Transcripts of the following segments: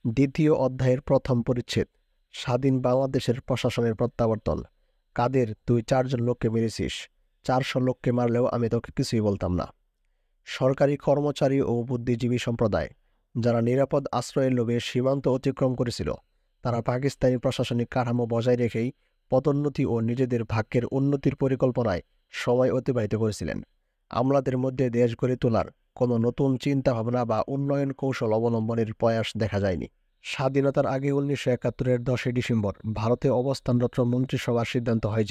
দ্বিতীয় অধ্যায়ের প্রথম পরিচ্ছেদ। স্বাধীন বাংলাদেশের প্রশাসনের প্রত্যাবর্তন। কাদের? তুই 4 জন লোককে মেরেছিস। 400 লোককে মারলেও আমি তোকে কিছুই বলতাম না। সরকারি কর্মচারী ও বুদ্ধিজীবী সম্প্রদায়, যারা নিরাপদ আশ্রয়ের লোভে সীমান্ত অতিক্রম করেছিল, তারা পাকিস্তানি প্রশাসনিক কাঠামো বজায় রেখেই পদোন্নতি ও নিজেদের ভাগ্যের উন্নতির পরিকল্পনায় সময় অতিবাহিত করেছিলেন। আমলাদের মধ্যে দেশ গড়ে তোলার কোনো নতুন চিন্তাভাবনা বা উন্নয়ন কৌশল অবলম্বনের প্রয়াস দেখা যায়নি। স্বাধীনতার আগে 1971-এর 10 ডিসেম্বর ভারতে অবস্থানরত মন্ত্রিসভার সিদ্ধান্ত হয়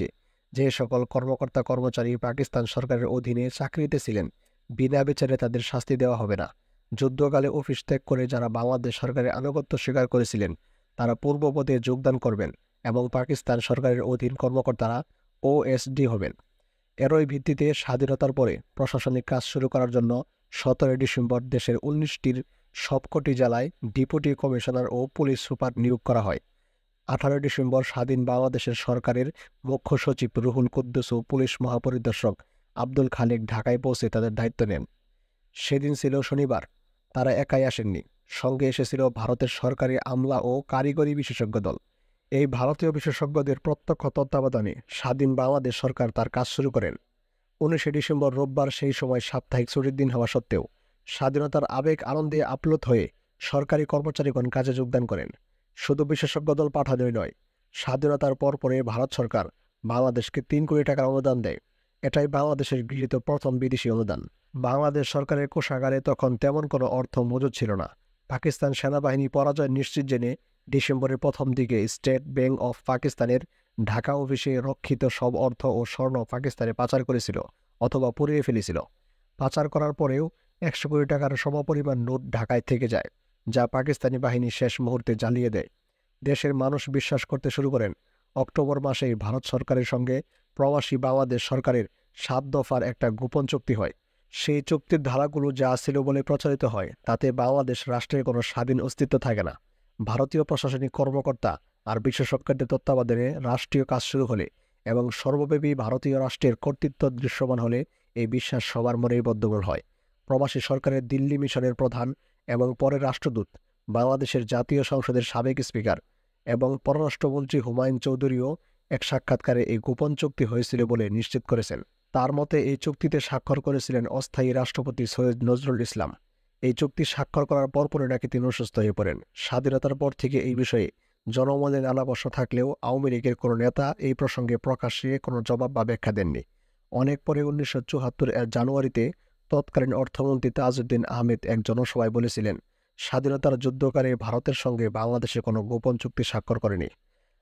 যে সকল কর্মকর্তা কর্মচারী পাকিস্তান সরকারের অধীনে চাকরিতে ছিলেন, বিনা বিচারে তাদের শাস্তি দেওয়া হবে না। যুদ্ধকালে অফিস ত্যাগ করে যারা বাংলাদেশ সরকারের আনুগত্য স্বীকার করেছিলেন, তারা পূর্বপদে যোগদান করবেন এবং পাকিস্তান সরকারের অধীন কর্মকর্তারা ওএসডি হবেন। এরই ভিত্তিতে স্বাধীনতার পরে প্রশাসনিক কাজ শুরু করার জন্য 17 ডিসেম্বর দেশের 19টির সবকটি জেলায় ডেপুটি কমিশনার ও পুলিশ সুপার নিয়োগ করা হয়। 18 ডিসেম্বর স্বাধীন বাংলাদেশের সরকারের মুখ্য সচিব রুহুল কুদ্দুস ও পুলিশ মহাপরিদর্শক আব্দুল খালেক ঢাকায় পৌঁছে তাদের দায়িত্ব নেন। সেদিন ছিল শনিবার। তারা একাই আসেননি, সঙ্গে এসেছিল ভারতের সরকারি আমলা ও কারিগরি বিশেষজ্ঞ দল। এই ভারতীয় বিশেষজ্ঞদের প্রত্যক্ষ তত্ত্বাবধানে স্বাধীন বাংলাদেশ সরকার তার কাজ শুরু করেন। 19 ডিসেম্বর রোববার, সেই সময় সাপ্তাহিক ছুটির দিন হওয়া সত্ত্বেও স্বাধীনতার আবেগ আনন্দে আপ্লুত হয়ে সরকারি কর্মচারীগণ কাজে যোগদান করেন। শুধু বিশেষজ্ঞ দল পাঠানোই নয়, স্বাধীনতার পরে ভারত সরকার বাংলাদেশকে 3 কোটি টাকার অনুদান দেয়। এটাই বাংলাদেশের গৃহীত প্রথম বিদেশি অনুদান। বাংলাদেশ সরকারের কোষাগারে তখন তেমন কোনো অর্থ মজুদ ছিল না। পাকিস্তান সেনাবাহিনী পরাজয় নিশ্চিত জেনে ডিসেম্বরের প্রথম দিকে স্টেট ব্যাংক অফ পাকিস্তানের ঢাকা অফিসে রক্ষিত সব অর্থ ও স্বর্ণ পাকিস্তানে পাচার করেছিল অথবা পুড়িয়ে ফেলেছিল। পাচার করার পরেও 100 কোটি টাকার সমপরিমাণ নোট ঢাকায় থেকে যায়, যা পাকিস্তানি বাহিনী শেষ মুহূর্তে জ্বালিয়ে দেয়। দেশের মানুষ বিশ্বাস করতে শুরু করেন অক্টোবর মাসেই ভারত সরকারের সঙ্গে প্রবাসী বাংলাদেশ সরকারের 7 দফার একটা গোপন চুক্তি হয়। সেই চুক্তির ধারাগুলো যা ছিল বলে প্রচারিত হয়, তাতে বাংলাদেশ রাষ্ট্রের কোনো স্বাধীন অস্তিত্ব থাকে না। ভারতীয় প্রশাসনিক কর্মকর্তা আর বিশেষজ্ঞদের তত্ত্বাবধানে রাষ্ট্রীয় কাজ শুরু হলে এবং সর্বব্যাপী ভারতীয় রাষ্ট্রের কর্তৃত্ব দৃশ্যমান হলে এই বিশ্বাস সবার মনেই বদ্ধমূল হয়। প্রবাসী সরকারের দিল্লি মিশনের প্রধান এবং পরে রাষ্ট্রদূত, বাংলাদেশের জাতীয় সংসদের সাবেক স্পিকার এবং পররাষ্ট্রমন্ত্রী হুমায়ুন চৌধুরীও এক সাক্ষাৎকারে এই গোপন চুক্তি হয়েছিল বলে নিশ্চিত করেছেন। তার মতে এই চুক্তিতে স্বাক্ষর করেছিলেন অস্থায়ী রাষ্ট্রপতি সৈয়দ নজরুল ইসলাম। এই চুক্তি স্বাক্ষর করার পরপরই নাকি তিনি অসুস্থ হয়ে পড়েন। স্বাধীনতার পর থেকে এই বিষয়ে জনমনে নানা প্রশ্ন থাকলেও আওয়ামী লীগের কোনো নেতা এই প্রসঙ্গে প্রকাশ্যে কোনো জবাব বা ব্যাখ্যা দেননি। অনেক পরে 1974-এর জানুয়ারিতে তৎকালীন অর্থমন্ত্রী তাজউদ্দিন আহমেদ এক জনসভায় বলেছিলেন, স্বাধীনতার যুদ্ধকালে ভারতের সঙ্গে বাংলাদেশে কোনো গোপন চুক্তি স্বাক্ষর করেনি।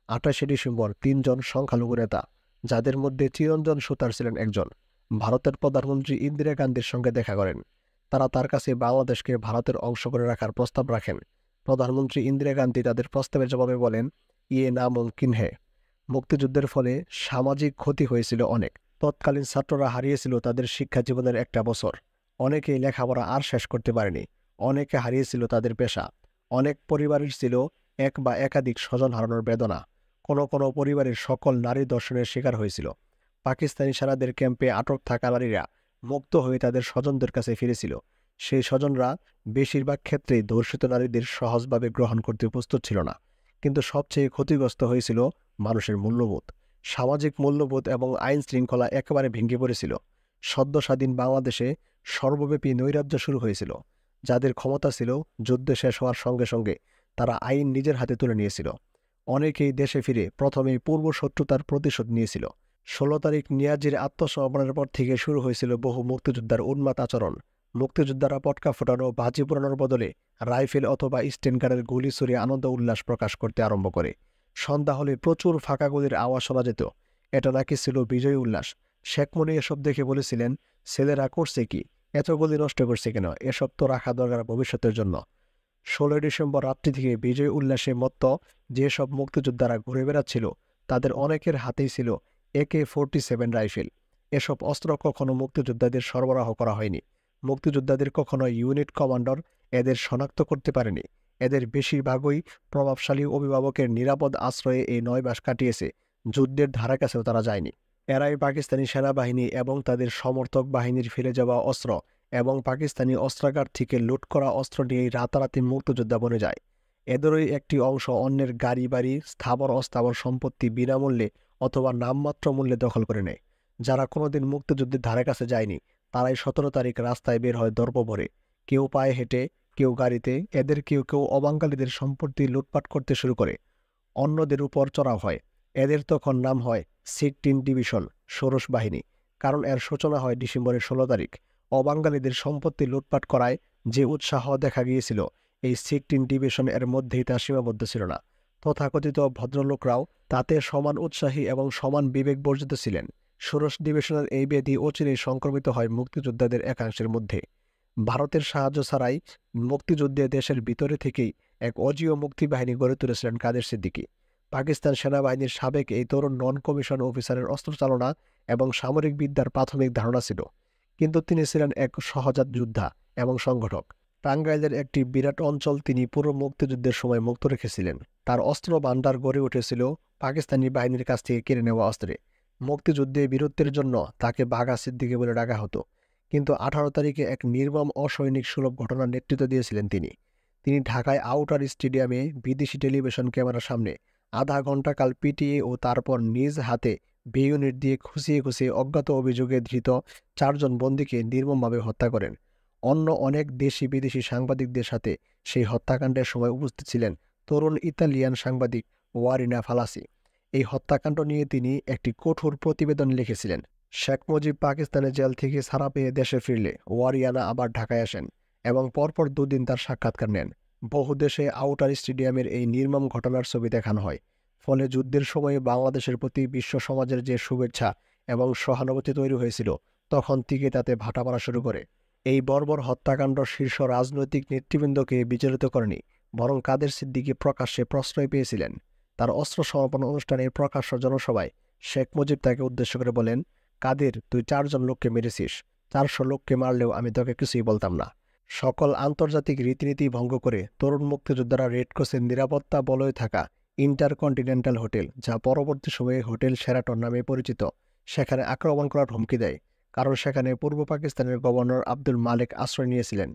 28 ডিসেম্বর 3 জন সংখ্যালঘু নেতা, যাদের মধ্যে চিরঞ্জন সুতার ছিলেন একজন, ভারতের প্রধানমন্ত্রী ইন্দিরা গান্ধীর সঙ্গে দেখা করেন। তারা তার কাছে বাংলাদেশকে ভারতের অংশ করে রাখার প্রস্তাব রাখেন। প্রধানমন্ত্রী ইন্দিরা গান্ধী তাদের প্রস্তাবের জবাবে বলেন, ইয়ে না মুমকিন হে। মুক্তিযুদ্ধের ফলে সামাজিক ক্ষতি হয়েছিল অনেক। তৎকালীন ছাত্ররা হারিয়েছিল তাদের শিক্ষা জীবনের একটা বছর। অনেকেই লেখাপড়া আর শেষ করতে পারেনি। অনেকে হারিয়েছিল তাদের পেশা। অনেক পরিবারের ছিল এক বা একাধিক স্বজন হারানোর বেদনা। কোনো কোনো পরিবারের সকল নারী ধর্ষণের শিকার হয়েছিল। পাকিস্তানি সেনাদের ক্যাম্পে আটক থাকা নারীরা মুক্ত হয়ে তাদের স্বজনদের কাছে ফিরেছিল। সেই স্বজনরা বেশিরভাগ ক্ষেত্রেই ধর্ষিত নারীদের সহজভাবে গ্রহণ করতে প্রস্তুত ছিল না। কিন্তু সবচেয়ে ক্ষতিগ্রস্ত হয়েছিল মানুষের মূল্যবোধ। সামাজিক মূল্যবোধ এবং আইন শৃঙ্খলা একেবারে ভেঙে পড়েছিল। সদ্য স্বাধীন বাংলাদেশে সর্বব্যাপী নৈরাজ্য শুরু হয়েছিল। যাদের ক্ষমতা ছিল, যুদ্ধ শেষ হওয়ার সঙ্গে সঙ্গে তারা আইন নিজের হাতে তুলে নিয়েছিল। অনেকেই দেশে ফিরে প্রথমেই পূর্ব শত্রুতার প্রতিশোধ নিয়েছিল। 16 তারিখ নিয়াজির আত্মসমর্পণের পর থেকে শুরু হয়েছিল বহু মুক্তিযোদ্ধার উন্মাদ আচরণ। মুক্তিযোদ্ধারা পটকা ফোটানো, বাজি পোড়ানোর বদলে রাইফেল অথবা স্টেনগানের গুলি ছুড়ে আনন্দ উল্লাস প্রকাশ করতে আরম্ভ করে। সন্ধ্যা হলে প্রচুর ফাঁকা গুলির আওয়াজ শোনা যেত। এটা নাকি ছিল বিজয় উল্লাস। শেখ মুনি এসব দেখে বলেছিলেন, ছেলেরা করছে কি, এত গুলি নষ্ট করছে কেন, এসব তো রাখা দরকার ভবিষ্যতের জন্য। 16 ডিসেম্বর রাত্রি থেকে বিজয় উল্লাসে মত্ত যেসব মুক্তিযোদ্ধারা ঘুরে বেড়াচ্ছিল, তাদের অনেকের হাতেই ছিল AK-47 রাইফেল। এসব অস্ত্র কখনো মুক্তিযোদ্ধাদের সরবরাহ করা হয়নি। মুক্তিযোদ্ধাদের কখনো ইউনিট কমান্ডার এদের শনাক্ত করতে পারেনি। এদের বেশিরভাগই প্রভাবশালী অভিভাবকের নিরাপদ আশ্রয়ে এই 9 মাস কাটিয়েছে। যুদ্ধের ধারা কাছেও তারা যায়নি। এরাই পাকিস্তানি সেনাবাহিনী এবং তাদের সমর্থক বাহিনীর ফেলে যাওয়া অস্ত্র এবং পাকিস্তানি অস্ত্রাগার থেকে লুট করা অস্ত্র নিয়েই রাতারাতি মুক্তিযোদ্ধা বনে যায়। এদেরই একটি অংশ অন্যের গাড়ি বাড়ি স্থাবর অস্থাবর সম্পত্তি বিনামূল্যে অথবা নামমাত্র মূল্যে দখল করে নেয়। যারা কোনোদিন মুক্তিযুদ্ধের ধারে কাছে যায়নি তারাই 17 তারিখ রাস্তায় বের হয় দর্প ভরে, কেউ পায়ে হেঁটে, কেউ গাড়িতে। এদের কেউ কেউ অবাঙালিদের সম্পত্তি লুটপাট করতে শুরু করে, অন্যদের উপর চড়াও হয়। এদের তখন নাম হয় 16 ডিভিশন, ষোড়শ বাহিনী। কারণ এর সূচনা হয় ডিসেম্বরের 16 তারিখ। অবাঙালিদের সম্পত্তি লুটপাট করায় যে উৎসাহ দেখা গিয়েছিল, এই 16 ডিভিশন এর মধ্যেই তা সীমাবদ্ধ ছিল না। তথাকথিত ভদ্রলোকরাও তাতে সমান উৎসাহী এবং সমান বিবেক বর্জিত ছিলেন। ষোড়শ ডিভিশনের এই ব্যাধি অচিরেই সংক্রমিত হয় মুক্তিযোদ্ধাদের একাংশের মধ্যে। ভারতের সাহায্য ছাড়াই মুক্তিযুদ্ধে দেশের ভিতরে থেকেই এক অজীয় মুক্তিবাহিনী গড়ে তুলেছিলেন কাদের সিদ্দিকী। পাকিস্তান সেনাবাহিনীর সাবেক এই তরুণ নন কমিশন অফিসারের অস্ত্রচালনা এবং সামরিক বিদ্যার প্রাথমিক ধারণা ছিল, কিন্তু তিনি ছিলেন এক সহজাত যোদ্ধা এবং সংগঠক। টাঙ্গাইলের একটি বিরাট অঞ্চল তিনি পুরো মুক্তিযুদ্ধের সময় মুক্ত রেখেছিলেন। তার অস্ত্র ভান্ডার গড়ে উঠেছিল পাকিস্তানি বাহিনীর কাছ থেকে কেড়ে নেওয়া অস্ত্রে। মুক্তিযুদ্ধে বীরত্বের জন্য তাকে বাঘা সিদ্দিকী বলে ডাকা হতো। কিন্তু 18 তারিখে এক নির্মম অসৈনিক সুলভ ঘটনার নেতৃত্ব দিয়েছিলেন তিনি। তিনি ঢাকায় আউটার স্টেডিয়ামে বিদেশি টেলিভিশন ক্যামেরার সামনে আধা ঘণ্টাকাল পিটিয়ে ও তারপর নিজ হাতে বেইউনিট দিয়ে খুঁচিয়ে খুঁচিয়ে অজ্ঞাত অভিযোগে ধৃত 4 জন বন্দীকে নির্মমভাবে হত্যা করেন। অন্য অনেক দেশি বিদেশি সাংবাদিকদের সাথে সেই হত্যাকাণ্ডের সময় উপস্থিত ছিলেন তরুণ ইতালিয়ান সাংবাদিক ওয়ারিনা ফালাসি। এই হত্যাকাণ্ড নিয়ে তিনি একটি কঠোর প্রতিবেদন লিখেছিলেন। শেখ মুজিব পাকিস্তানের জেল থেকে ছাড়া পেয়ে দেশে ফিরলে ওয়ারিয়ানা আবার ঢাকায় আসেন এবং পরপর 2 দিন তার সাক্ষাৎকার নেন। বহু দেশে আউটার স্টেডিয়ামের এই নির্মম ঘটনার ছবি দেখানো হয়। ফলে যুদ্ধের সময়ে বাংলাদেশের প্রতি বিশ্ব সমাজের যে শুভেচ্ছা এবং সহানুভূতি তৈরি হয়েছিল, তখন থেকে তাতে ভাটা পড়া শুরু করে। এই বর্বর হত্যাকাণ্ড শীর্ষ রাজনৈতিক নেতৃবৃন্দকে বিচলিত করেনি, বরং কাদের সিদ্দিকী প্রকাশ্যে প্রশ্রয় পেয়েছিলেন। তার অস্ত্র সমাপন অনুষ্ঠানের প্রকাশ্য জনসভায় শেখ মুজিব তাকে উদ্দেশ্য করে বলেন, কাদের, তুই 4 জন লোককে মেরেছিস, 400 লোককে মারলেও আমি তোকে কিছুই বলতাম না। সকল আন্তর্জাতিক রীতিনীতি ভঙ্গ করে তরুণ মুক্তিযোদ্ধারা রেড ক্রসের নিরাপত্তা বলয়ে থাকা ইন্টারকন্টিনেন্টাল হোটেল, যা পরবর্তী সময়ে হোটেল শেরাটন নামে পরিচিত, সেখানে আক্রমণ করার হুমকি দেয়। কারণ সেখানে পূর্ব পাকিস্তানের গভর্নর আব্দুল মালেক আশ্রয় নিয়েছিলেন।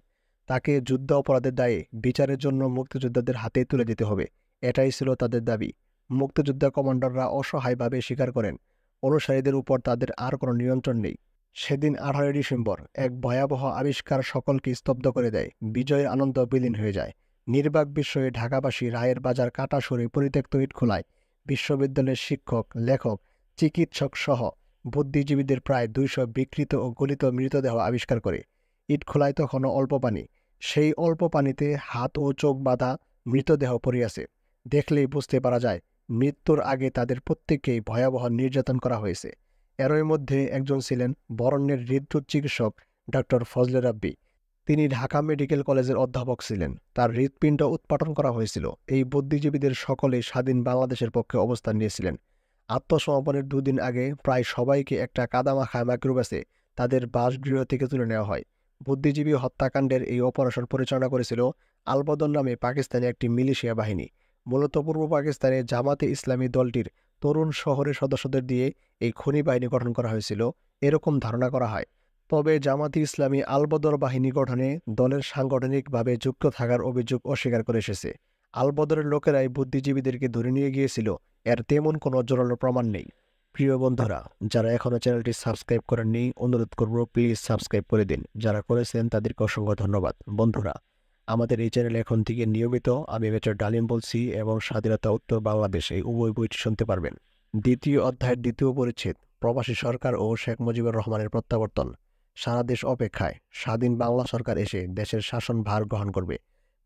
তাকে যুদ্ধ অপরাধের দায়ে বিচারের জন্য মুক্তিযোদ্ধাদের হাতে তুলে দিতে হবে, এটাই ছিল তাদের দাবি। মুক্তিযোদ্ধা কমান্ডাররা অসহায়ভাবে স্বীকার করেন অনুসারীদের উপর তাদের আর কোনো নিয়ন্ত্রণ নেই। সেদিন 18 ডিসেম্বর এক ভয়াবহ আবিষ্কার সকলকে স্তব্ধ করে দেয়। বিজয়ের আনন্দ বিলীন হয়ে যায়। নির্বাক বিস্ময়ে ঢাকাবাসী রায়ের বাজার কাটা সরে পরিত্যক্ত ইটখোলায় বিশ্ববিদ্যালয়ের শিক্ষক, লেখক, চিকিৎসক সহ বুদ্ধিজীবীদের প্রায় 200 বিকৃত ও গলিত মৃতদেহ আবিষ্কার করে। ইটখোলায় তখনও অল্প পানি। সেই অল্প পানিতে হাত ও চোখ বাঁধা মৃতদেহ পড়িয়াছে। দেখলেই বুঝতে পারা যায় মৃত্যুর আগে তাদের প্রত্যেককেই ভয়াবহ নির্যাতন করা হয়েছে। এরই মধ্যে একজন ছিলেন বরেণ্যের হৃদরোগ চিকিৎসক ডক্টর ফজলে রাব্বি। তিনি ঢাকা মেডিকেল কলেজের অধ্যাপক ছিলেন। তার হৃৎপিণ্ড উৎপাটন করা হয়েছিল। এই বুদ্ধিজীবীদের সকলেই স্বাধীন বাংলাদেশের পক্ষে অবস্থান নিয়েছিলেন। আত্মসমর্পণের 2 দিন আগে প্রায় সবাইকে একটা কাদামাখা মাইক্রোবাসে তাদের বাসগৃহ থেকে তুলে নেওয়া হয়। বুদ্ধিজীবী হত্যাকাণ্ডের এই অপারেশন পরিচালনা করেছিল আলবদর নামে পাকিস্তানি একটি মিলিশিয়া বাহিনী। মূলত পূর্ব পাকিস্তানে জামাতে ইসলামী দলটির তরুণ শহরের সদস্যদের দিয়ে এই খনি বাহিনী গঠন করা হয়েছিল, এরকম ধারণা করা হয়। তবে জামাতে ইসলামী আলবদর বাহিনী গঠনে দলের সাংগঠনিকভাবে যুক্ত থাকার অভিযোগ অস্বীকার করে এসেছে। আলবদরের লোকেরাই বুদ্ধিজীবীদেরকে ধরে নিয়ে গিয়েছিল, এর তেমন কোনো জোরালো প্রমাণ নেই। প্রিয় বন্ধুরা, যারা এখনও চ্যানেলটি সাবস্ক্রাইব করেননি, অনুরোধ করব প্লিজ সাবস্ক্রাইব করে দিন। যারা করেছেন তাদেরকে অসংখ্য ধন্যবাদ। বন্ধুরা, আমাদের এই চ্যানেলে এখন থেকে নিয়মিত আমি মেজর ডালিম বলছি এবং স্বাধীনতা উত্তর বাংলাদেশ এই উভয় বইটি শুনতে পারবেন। 2য় অধ্যায়ের 2য় পরিচ্ছেদ, প্রবাসী সরকার ও শেখ মুজিবুর রহমানের প্রত্যাবর্তন। সারা দেশ অপেক্ষায় স্বাধীন বাংলা সরকার এসে দেশের শাসন ভার গ্রহণ করবে।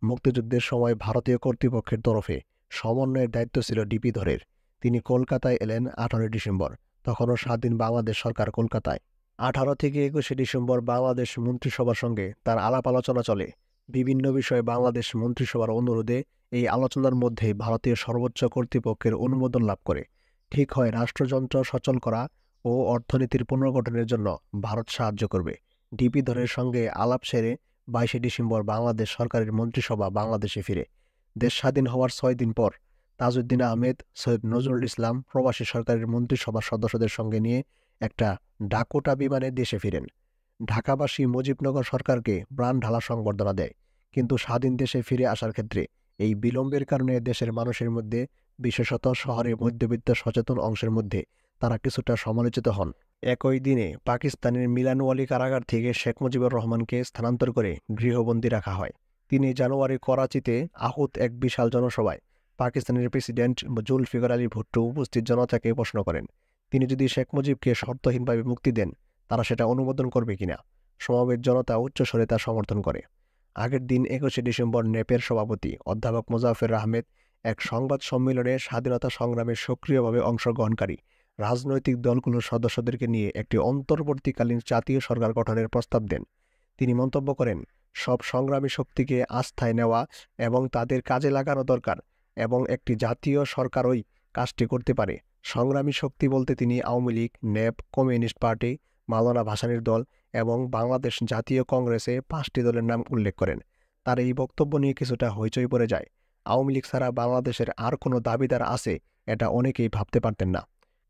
মুক্তিযুদ্ধের সময় ভারতীয় কর্তৃপক্ষের তরফে সমন্বয়ের দায়িত্ব ছিল ডিপি ধরের। তিনি কলকাতায় এলেন 18 ডিসেম্বর। তখনও স্বাধীন বাংলাদেশ সরকার কলকাতায়। 18 থেকে 21 ডিসেম্বর বাংলাদেশ মন্ত্রিসভার সঙ্গে তার আলাপ আলোচনা চলে। বিভিন্ন বিষয়ে বাংলাদেশ মন্ত্রিসভার অনুরোধে এই আলোচনার মধ্যে ভারতীয় সর্বোচ্চ কর্তৃপক্ষের অনুমোদন লাভ করে। ঠিক হয় রাষ্ট্রযন্ত্র সচল করা ও অর্থনীতির পুনর্গঠনের জন্য ভারত সাহায্য করবে। ডিপি ধরের সঙ্গে আলাপ সেরে 22 ডিসেম্বর বাংলাদেশ সরকারের মন্ত্রিসভা বাংলাদেশে ফিরে। দেশ স্বাধীন হওয়ার 6 দিন পর তাজউদ্দিন আহমেদ, সৈয়দ নজরুল ইসলাম প্রবাসী সরকারের মন্ত্রিসভার সদস্যদের সঙ্গে নিয়ে একটা ডাকোটা বিমানে দেশে ফিরেন। ঢাকাবাসী মুজিবনগর সরকারকে প্রাণ ঢালা সংবর্ধনা দেয়, কিন্তু স্বাধীন দেশে ফিরে আসার ক্ষেত্রে এই বিলম্বের কারণে দেশের মানুষের মধ্যে, বিশেষত শহরের মধ্যবিত্ত সচেতন অংশের মধ্যে তারা কিছুটা সমালোচিত হন। একই দিনে পাকিস্তানের মিলানওয়ালি কারাগার থেকে শেখ মুজিবুর রহমানকে স্থানান্তর করে গৃহবন্দী রাখা হয়। ৩ জানুয়ারি করাচিতে আহুত এক বিশাল জনসভায় পাকিস্তানের প্রেসিডেন্ট জুলফিকার আলী ভুট্টো উপস্থিত জনতাকে প্রশ্ন করেন, তিনি যদি শেখ মুজিবকে শর্তহীনভাবে মুক্তি দেন, তারা সেটা অনুমোদন করবে কিনা। সমাবেত জনতা উচ্চস্বরে তা সমর্থন করে। আগের দিন ২১শে ডিসেম্বর নেপের সভাপতি অধ্যাপক মোজাফের আহমেদ এক সংবাদ সম্মেলনে স্বাধীনতা সংগ্রামে সক্রিয়ভাবে অংশগ্রহণকারী রাজনৈতিক দলগুলোর সদস্যদেরকে নিয়ে একটি অন্তর্বর্তীকালীন জাতীয় সরকার গঠনের প্রস্তাব দেন। তিনি মন্তব্য করেন, সব সংগ্রামী শক্তিকে আস্থায় নেওয়া এবং তাদের কাজে লাগানো দরকার এবং একটি জাতীয় সরকারই কাজটি করতে পারে। সংগ্রামী শক্তি বলতে তিনি আওয়ামী লীগ, ন্যাপ, কমিউনিস্ট পার্টি, মাওলানা ভাসানীর দল এবং বাংলাদেশ জাতীয় কংগ্রেসে 5টি দলের নাম উল্লেখ করেন। তার এই বক্তব্য নিয়ে কিছুটা হইচই পড়ে যায়। আওয়ামী লীগ ছাড়া বাংলাদেশের আর কোনো দাবিদার আছে এটা অনেকেই ভাবতে পারতেন না।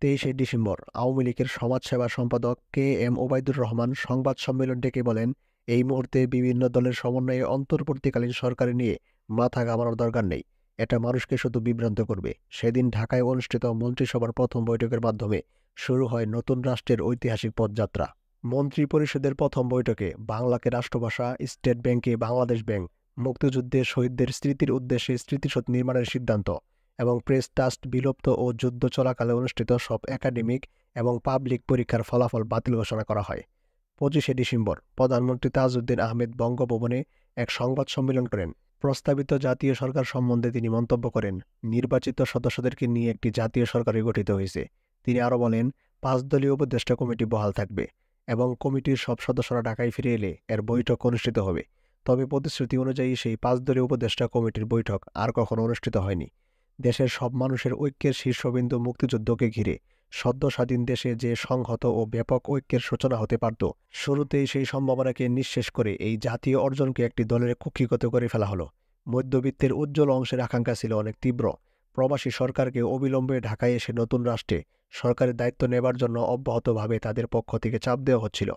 23শে ডিসেম্বর আওয়ামী লীগের সমাজসেবা সম্পাদক KM ওবায়দুর রহমান সংবাদ সম্মেলন ডেকে বলেন, এই মুহূর্তে বিভিন্ন দলের সমন্বয়ে অন্তর্বর্তীকালীন সরকার নিয়ে মাথা ঘামানোর দরকার নেই, এটা মানুষকে শুধু বিভ্রান্ত করবে। সেদিন ঢাকায় অনুষ্ঠিত মন্ত্রিসভার প্রথম বৈঠকের মাধ্যমে শুরু হয় নতুন রাষ্ট্রের ঐতিহাসিক পথযাত্রা। মন্ত্রী পরিষদের প্রথম বৈঠকে বাংলাকে রাষ্ট্রভাষা, স্টেট ব্যাংকে বাংলাদেশ ব্যাংক, মুক্তিযুদ্ধে শহীদদের স্মৃতির উদ্দেশ্যে স্মৃতিসৌধ নির্মাণের সিদ্ধান্ত এবং প্রেস ট্রাস্ট বিলুপ্ত ও যুদ্ধ চলাকালে অনুষ্ঠিত সব একাডেমিক এবং পাবলিক পরীক্ষার ফলাফল বাতিল ঘোষণা করা হয়। 25শে ডিসেম্বর প্রধানমন্ত্রী তাজউদ্দিন আহমেদ বঙ্গভবনে এক সংবাদ সম্মেলন করেন। প্রস্তাবিত জাতীয় সরকার সম্বন্ধে তিনি মন্তব্য করেন, নির্বাচিত সদস্যদেরকে নিয়ে একটি জাতীয় সরকারই গঠিত হয়েছে। তিনি আরও বলেন, 5 দলীয় উপদেষ্টা কমিটি বহাল থাকবে এবং কমিটির সব সদস্যরা ঢাকায় ফিরে এলে এর বৈঠক অনুষ্ঠিত হবে। তবে প্রতিশ্রুতি অনুযায়ী সেই 5 দলীয় উপদেষ্টা কমিটির বৈঠক আর কখনো অনুষ্ঠিত হয়নি। দেশের সব মানুষের ঐক্যের শীর্ষবিন্দু মুক্তিযুদ্ধকে ঘিরে সদ্য স্বাধীন দেশে যে সংহত ও ব্যাপক ঐক্যের সূচনা হতে পারত, শুরুতেই সেই সম্ভাবনাকে নিঃশেষ করে এই জাতীয় অর্জনকে একটি দলের কুক্ষিগত করে ফেলা হলো। মধ্যবিত্তের উজ্জ্বল অংশের আকাঙ্ক্ষা ছিল অনেক তীব্র। প্রবাসী সরকারকে অবিলম্বে ঢাকায় এসে নতুন রাষ্ট্রে সরকারের দায়িত্ব নেবার জন্য অব্যাহতভাবে তাদের পক্ষ থেকে চাপ দেওয়া হচ্ছিল।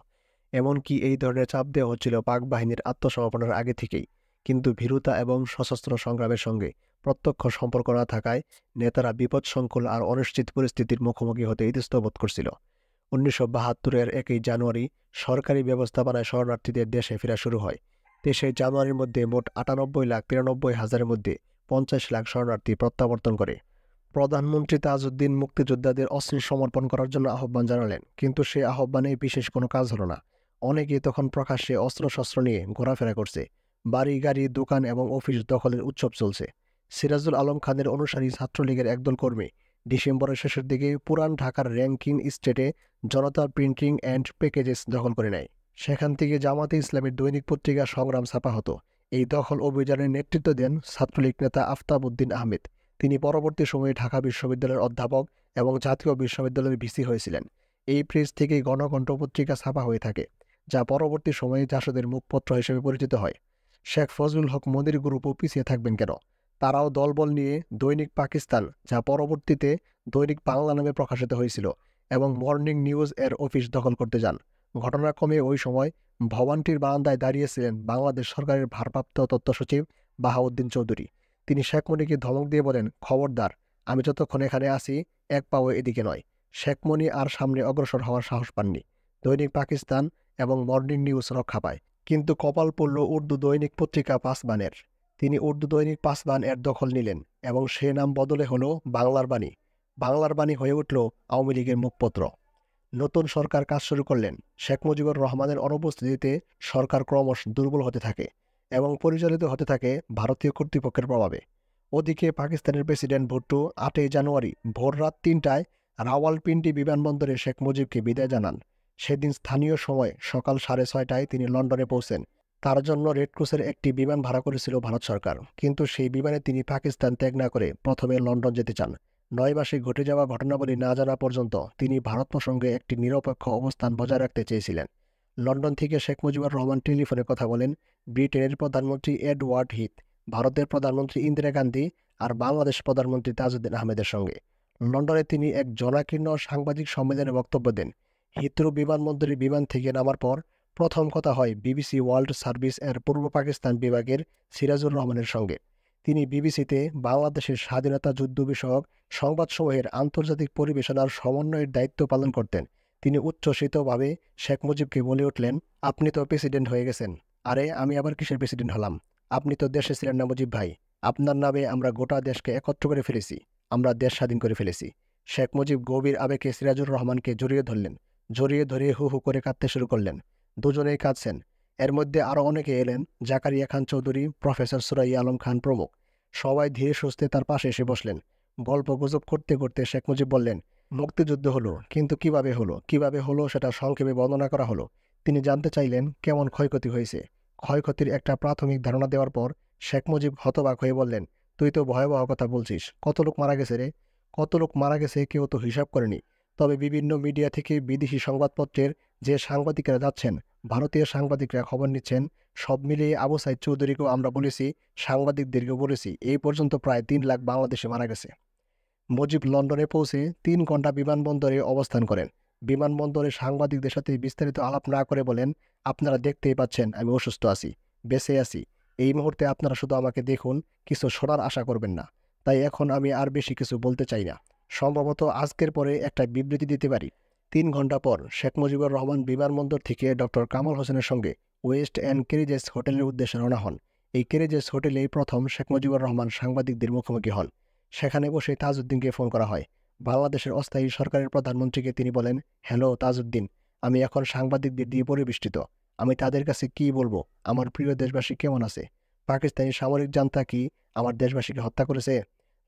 এমনকি এই ধরনের চাপ দেওয়া হচ্ছিল পাক বাহিনীর আত্মসমর্পণের আগে থেকেই। কিন্তু ভীরুতা এবং সশস্ত্র সংগ্রামের সঙ্গে প্রত্যক্ষ সম্পর্ক না থাকায় নেতারা বিপদসংকুল আর অনিশ্চিত পরিস্থিতির মুখোমুখি হতে ইতস্তত করছিল। 1972-এর 1 জানুয়ারি সরকারি ব্যবস্থাপনায় শরণার্থীদের দেশে ফেরা শুরু হয়। 23 জানুয়ারির মধ্যে মোট 98,93,000-এর মধ্যে 50 লাখ শরণার্থী প্রত্যাবর্তন করে। প্রধানমন্ত্রী তাজউদ্দিন মুক্তিযোদ্ধাদের অস্ত্র সমর্পণ করার জন্য আহ্বান জানালেন, কিন্তু সে আহ্বানে বিশেষ কোনো কাজ হলো না। অনেকেই তখন প্রকাশ্যে অস্ত্রশস্ত্র নিয়ে ঘোরাফেরা করছে। বাড়ি, গাড়ি, দোকান এবং অফিস দখলের উৎসব চলছে। সিরাজুল আলম খানের অনুসারী ছাত্রলীগের একদল কর্মী ডিসেম্বরের শেষের দিকে পুরান ঢাকার র্যাঙ্কিং স্টেটে জনতা প্রিন্টিং অ্যান্ড প্যাকেজেস দখল করে নেয়। সেখান থেকে জামাতে ইসলামের দৈনিক পত্রিকা সংগ্রাম ছাপা হতো। এই দখল অভিযানের নেতৃত্ব দেন ছাত্রলীগ নেতা আফতাব উদ্দিন আহমেদ। তিনি পরবর্তী সময়ে ঢাকা বিশ্ববিদ্যালয়ের অধ্যাপক এবং জাতীয় বিশ্ববিদ্যালয়ের ভিসি হয়েছিলেন। এই প্রেস থেকেই গণকণ্ঠ পত্রিকা ছাপা হয়ে থাকে, যা পরবর্তী সময়ে জাসদের মুখপত্র হিসেবে পরিচিত হয়। শেখ ফজলুল হক মনির গ্রুপও পিছিয়ে থাকবেন কেন? তারাও দলবল নিয়ে দৈনিক পাকিস্তান, যা পরবর্তীতে দৈনিক বাংলা নামে প্রকাশিত হয়েছিল, এবং মর্নিং নিউজ এর অফিস দখল করতে যান। ঘটনাক্রমে ওই সময় ভবনটির বারান্দায় দাঁড়িয়েছিলেন বাংলাদেশ সরকারের ভারপ্রাপ্ত তথ্য সচিব বাহাউদ্দিন চৌধুরী। তিনি শেখ মনিকে ধমক দিয়ে বলেন, খবরদার, আমি যতক্ষণ এখানে আছি এক পাও এদিকে নয়। শেখ মনি আর সামনে অগ্রসর হওয়ার সাহস পাননি। দৈনিক পাকিস্তান এবং মর্নিং নিউজ রক্ষা পায়। কিন্তু কপাল পড়ল উর্দু দৈনিক পত্রিকা পাসবানের। তিনি উর্দু দৈনিক পাসবান এর দখল নিলেন এবং সে নাম বদলে হলো বাংলার বাণী। বাংলার বাণী হয়ে উঠল আওয়ামী লীগের মুখপত্র। নতুন সরকার কাজ শুরু করলেন। শেখ মুজিবুর রহমানের অনুপস্থিতিতে সরকার ক্রমশ দুর্বল হতে থাকে এবং পরিচালিত হতে থাকে ভারতীয় কর্তৃপক্ষের প্রভাবে। ওদিকে পাকিস্তানের প্রেসিডেন্ট ভুট্টো 8 জানুয়ারি ভোর রাত 3টায় রাওয়ালপিন্ডি বিমানবন্দরে শেখ মুজিবকে বিদায় জানান। সেদিন স্থানীয় সময় সকাল 6:30টায় তিনি লন্ডনে পৌঁছেন। তার জন্য রেডক্রসের একটি বিমান ভাড়া করেছিল ভারত সরকার, কিন্তু সেই বিমানে তিনি পাকিস্তান ত্যাগ না করে প্রথমে লন্ডন যেতে চান। 9 মাসে ঘটে যাওয়া ঘটনাবলী না জানা পর্যন্ত তিনি ভারত প্রসঙ্গে একটি নিরপেক্ষ অবস্থান বজায় রাখতে চেয়েছিলেন। লন্ডন থেকে শেখ মুজিবুর রহমান টেলিফোনে কথা বলেন ব্রিটেনের প্রধানমন্ত্রী এডওয়ার্ড হিথ, ভারতের প্রধানমন্ত্রী ইন্দিরা গান্ধী আর বাংলাদেশ প্রধানমন্ত্রী তাজউদ্দিন আহমেদের সঙ্গে। লন্ডনে তিনি এক জনাকীর্ণ সাংবাদিক সম্মেলনে বক্তব্য দেন। হিথ্রো বিমানবন্দরে বিমান থেকে নামার পর প্রথম কথা হয় বিবিসি ওয়ার্ল্ড সার্ভিস এর পূর্ব পাকিস্তান বিভাগের সিরাজুর রহমানের সঙ্গে। তিনি বিবিসিতে বাংলাদেশের স্বাধীনতা যুদ্ধ বিষয়ক সংবাদসমূহের আন্তর্জাতিক পরিবেশনার সমন্বয়ের দায়িত্ব পালন করতেন। তিনি উচ্ছ্বসিতভাবে শেখ মুজিবকে বলে উঠলেন, আপনি তো প্রেসিডেন্ট হয়ে গেছেন। আরে আমি আবার কিসের প্রেসিডেন্ট হলাম? আপনি তো দেশে ছিলেন না মুজিব ভাই। আপনার নামে আমরা গোটা দেশকে একত্র করে ফেলেছি। আমরা দেশ স্বাধীন করে ফেলেছি। শেখ মুজিব গভীর আবেগে সিরাজুর রহমানকে জড়িয়ে ধরলেন। জড়িয়ে ধরে হু হু করে কাঁদতে শুরু করলেন। দুজনেই কাঁদছেন। এর মধ্যে আরও অনেকে এলেন, জাকারিয়া খান চৌধুরী, প্রফেসর সুরাইয়া আলম খান প্রমুখ। সবাই ধীরে সুস্থে তার পাশে এসে বসলেন। গল্প গুজব করতে করতে শেখ মুজিব বললেন, মুক্তিযুদ্ধ হলো, কিন্তু কিভাবে হলো সেটা সংক্ষেপে বর্ণনা করা হলো। তিনি জানতে চাইলেন কেমন ক্ষয়ক্ষতি হয়েছে। ক্ষয়ক্ষতির একটা প্রাথমিক ধারণা দেওয়ার পর শেখ মুজিব হতবাক হয়ে বললেন, তুই তো ভয়াবহ কথা বলছিস। কত লোক মারা গেছে রে? কত লোক মারা গেছে কেউ তো হিসাব করেনি। তবে বিভিন্ন মিডিয়া থেকে বিদেশি সংবাদপত্রের যে সাংবাদিকরা যাচ্ছেন, ভারতীয় সাংবাদিকরা খবর নিচ্ছেন, সব মিলিয়ে আবু সাইদ চৌধুরীকেও আমরা বলেছি, সাংবাদিকদেরকেও বলেছি, এই পর্যন্ত প্রায় 3 লাখ বাংলাদেশে মারা গেছে। মুজিব লন্ডনে পৌঁছে 3 ঘন্টা বিমানবন্দরে অবস্থান করেন। বিমানবন্দরে সাংবাদিকদের সাথে বিস্তারিত আলাপ না করে বলেন, আপনারা দেখতেই পাচ্ছেন আমি অসুস্থ আছি, বেঁচে আছি। এই মুহূর্তে আপনারা শুধু আমাকে দেখুন, কিছু শোনার আশা করবেন না। তাই এখন আমি আর বেশি কিছু বলতে চাই না। সম্ভবত আজকের পরে একটা বিবৃতি দিতে পারি। 3 ঘন্টা পর শেখ মুজিবুর রহমান বিমানবন্দর থেকে ডক্টর কামাল হোসেনের সঙ্গে ওয়েস্ট এন্ড ক্যারিজেস হোটেলের উদ্দেশ্যে রওনা হন। এই ক্যারিজেস হোটেলেই প্রথম শেখ মুজিবুর রহমান সাংবাদিকদের মুখোমুখি হন। সেখানে বসে তাজউদ্দিনকে ফোন করা হয়। বাংলাদেশের অস্থায়ী সরকারের প্রধানমন্ত্রীকে তিনি বলেন, হ্যালো তাজউদ্দিন, আমি এখন সাংবাদিকদের দিয়ে পরিবেষ্টিত। আমি তাদের কাছে কি বলবো? আমার প্রিয় দেশবাসী কেমন আছে? পাকিস্তানি সামরিক জান্তা কি আমার দেশবাসীকে হত্যা করেছে?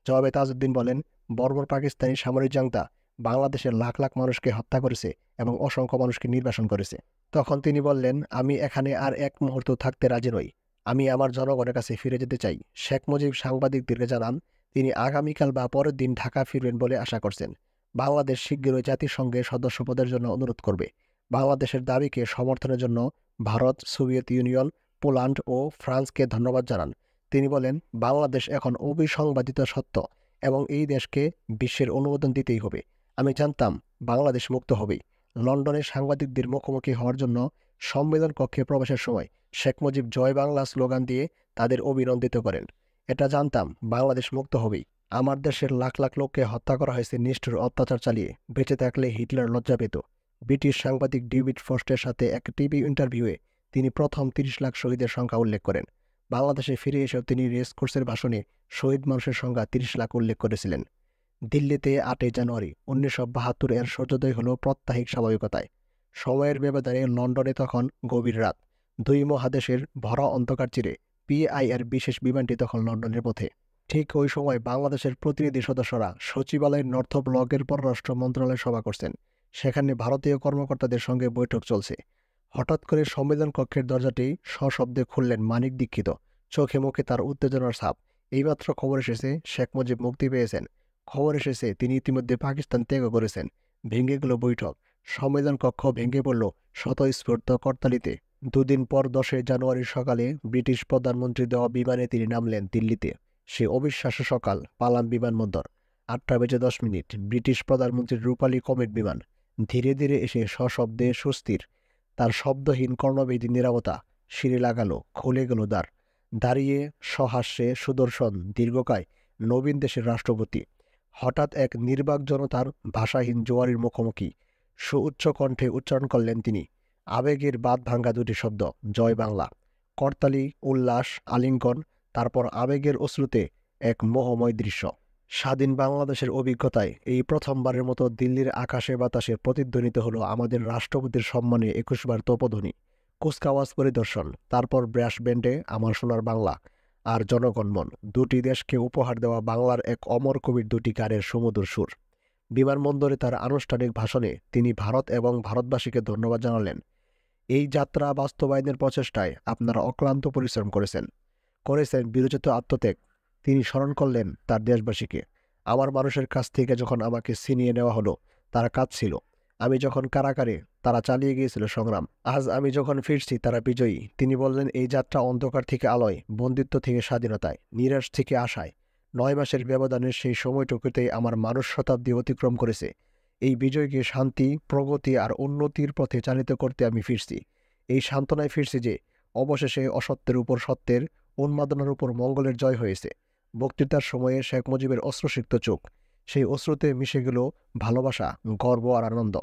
জবাবে তাজউদ্দিন বলেন, বর্বর পাকিস্তানি সামরিক জান্তা বাংলাদেশের লাখ লাখ মানুষকে হত্যা করেছে এবং অসংখ্য মানুষকে নির্বাসন করেছে। তখন তিনি বললেন, আমি এখানে আর এক মুহূর্ত থাকতে রাজি নই। আমি আমার জনগণের কাছে ফিরে যেতে চাই। শেখ মুজিব সাংবাদিকদেরকে জানান, তিনি আগামীকাল বা পরের দিন ঢাকা ফিরবেন বলে আশা করছেন। বাংলাদেশ শিগগিরই জাতিসংঘের সদস্যপদের জন্য অনুরোধ করবে। বাংলাদেশের দাবিকে সমর্থনের জন্য ভারত, সোভিয়েত ইউনিয়ন, পোল্যান্ড ও ফ্রান্সকে ধন্যবাদ জানান। তিনি বলেন, বাংলাদেশ এখন অবিসংবাদিত সত্য এবং এই দেশকে বিশ্বের অনুমোদন দিতেই হবে। আমি জানতাম বাংলাদেশ মুক্ত হবেই। লন্ডনে সাংবাদিকদের মুখোমুখি হওয়ার জন্য সম্মেলন কক্ষে প্রবেশের সময় শেখ মুজিব জয় বাংলা স্লোগান দিয়ে তাদের অভিনন্দিত করেন। এটা জানতাম বাংলাদেশ মুক্ত হবেই। আমার দেশের লাখ লাখ লোককে হত্যা করা হয়েছে নিষ্ঠুর অত্যাচার চালিয়ে। বেঁচে থাকলে হিটলার লজ্জা পেত। ব্রিটিশ সাংবাদিক ডেভিড ফ্রস্টের সাথে এক টিভি ইন্টারভিউয়ে তিনি প্রথম 30 লাখ শহীদের সংখ্যা উল্লেখ করেন। বাংলাদেশে ফিরে এসেও তিনি রেস কোর্সের ভাষণে শহীদ মানুষের সংখ্যা 30 লাখ উল্লেখ করেছিলেন। দিল্লিতে 8 জানুয়ারি 1972 এর সূর্যোদয় হল প্রত্যাহিক স্বাভাবিকতায়। সময়ের ব্যবধানে লন্ডনে তখন গভীর রাত। 2 মহাদেশের ভরা অন্ধকার চিরে পিআইএর বিশেষ বিমানটি তখন লন্ডনের পথে। ঠিক ওই সময় বাংলাদেশের প্রতিনিধি সদস্যরা সচিবালয়ের নর্থ ব্লকের পররাষ্ট্র মন্ত্রণালয়ে সভা করছেন। সেখানে ভারতীয় কর্মকর্তাদের সঙ্গে বৈঠক চলছে। হঠাৎ করে সম্মেলন কক্ষের দরজাটি সশব্দে খুললেন মানিক দীক্ষিত। চোখে মুখে তার উত্তেজনার ছাপ। এইমাত্র খবর এসেছে শেখ মুজিব মুক্তি পেয়েছেন। খবর এসেছে তিনি ইতিমধ্যে পাকিস্তান ত্যাগ করেছেন। ভেঙে গেল বৈঠক। সম্মেলন কক্ষ ভেঙে পড়ল স্বতঃস্ফূর্ত করতালিতে। 2 দিন পর 10 জানুয়ারি সকালে ব্রিটিশ প্রধানমন্ত্রী দেওয়া বিমানে তিনি নামলেন দিল্লিতে। সে অবিশ্বাস্য সকাল। পালাম বিমানবন্দর। 8:10 ব্রিটিশ প্রধানমন্ত্রীর রূপালী কমেট বিমান ধীরে ধীরে এসে সশব্দে সুস্থির। তার শব্দহীন কর্ণবেদী নীরবতা। সিঁড়ি লাগালো, খুলে গেল দ্বার। দাঁড়িয়ে সহাস্যে সুদর্শন দীর্ঘকায় নবীন দেশের রাষ্ট্রপতি হঠাৎ এক নির্বাক জনতার ভাষাহীন জোয়ারের মুখোমুখি। সুউচ্চ কণ্ঠে উচ্চারণ করলেন তিনি আবেগের বাঁধ ভাঙ্গা 2টি শব্দ, জয় বাংলা। করতালি, উল্লাস, আলিঙ্গন, তারপর আবেগের অশ্রুতে এক মোহময় দৃশ্য। স্বাধীন বাংলাদেশের অভিজ্ঞতায় এই প্রথমবারের মতো দিল্লির আকাশে বাতাসে প্রতিধ্বনিত হলো আমাদের রাষ্ট্রপতির সম্মানে 21 বার তোপধ্বনি। কুচকাওয়াজ পরিদর্শন, তারপর ব্রাশ ব্যান্ডে আমার সোনার বাংলা আর জনগণমন, 2টি দেশকে উপহার দেওয়া বাংলার এক অমর কবির 2টি গানের সুমধুর সুর। বিমানবন্দরে তার আনুষ্ঠানিক ভাষণে তিনি ভারত এবং ভারতবাসীকে ধন্যবাদ জানালেন। এই যাত্রা বাস্তবায়নের প্রচেষ্টায় আপনারা অক্লান্ত পরিশ্রম করেছেন বিরোচিত আত্মত্যাগ। তিনি স্মরণ করলেন তার দেশবাসীকে। আমার মানুষের কাছ থেকে যখন আমাকে ছিনিয়ে নেওয়া হলো, তারা কাঁদছিল। আমি যখন কারাগারে, তারা চালিয়ে গিয়েছিল সংগ্রাম। আজ আমি যখন ফিরছি, তারা বিজয়ী। তিনি বললেন, এই যাত্রা অন্ধকার থেকে আলোয়, বন্দিত্ব থেকে স্বাধীনতায়, নিরাশ থেকে আশায়। 9 মাসের ব্যবধানের সেই সময়টুকুতেই আমার মানুষ শতাব্দী অতিক্রম করেছে। এই বিজয়কে শান্তি, প্রগতি আর উন্নতির পথে চালিত করতে আমি ফিরছি। এই সান্ত্বনায় ফিরছি যে অবশেষে অসত্যের উপর সত্যের, উন্মাদনার উপর মঙ্গলের জয় হয়েছে। বক্তৃতার সময়ে শেখ মুজিবের অশ্রুসিক্ত চোখ, সেই অশ্রুতে মিশে গেল ভালোবাসা, গর্ব আর আনন্দ।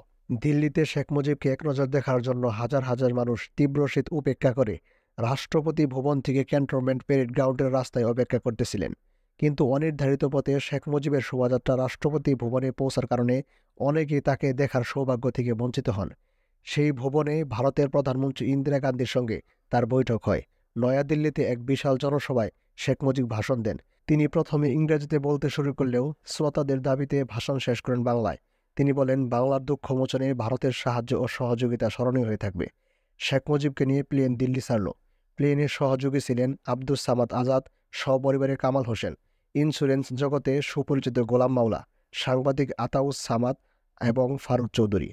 দিল্লিতে শেখ মুজিবকে এক নজর দেখার জন্য হাজার হাজার মানুষ তীব্র শীত উপেক্ষা করে রাষ্ট্রপতি ভবন থেকে ক্যান্টনমেন্ট প্যারেড গ্রাউন্ডের রাস্তায় অপেক্ষা করতেছিলেন। কিন্তু অনির্ধারিত পথে শেখ মুজিবের শোভাযাত্রা রাষ্ট্রপতি ভবনে পৌঁছার কারণে অনেকেই তাকে দেখার সৌভাগ্য থেকে বঞ্চিত হন। সেই ভবনে ভারতের প্রধানমন্ত্রী ইন্দিরা গান্ধীর সঙ্গে তার বৈঠক হয়। নয়াদিল্লিতে এক বিশাল জনসভায় শেখ মুজিব ভাষণ দেন। তিনি প্রথমে ইংরেজিতে বলতে শুরু করলেও শ্রোতাদের দাবিতে ভাষণ শেষ করেন বাংলায়। তিনি বলেন, বাংলার দুঃখ মোচনে ভারতের সাহায্য ও সহযোগিতা স্মরণীয় হয়ে থাকবে। শেখ মুজিবকে নিয়ে প্লেন দিল্লি ছাড়ল। প্লেনের সহযোগী ছিলেন আব্দুস সামাদ আজাদ, সপরিবারে কামাল হোসেন, ইন্স্যুরেন্স জগতে সুপরিচিত গোলাম মাওলা, সাংবাদিক আতাউস সামাদ এবং ফারুক চৌধুরী।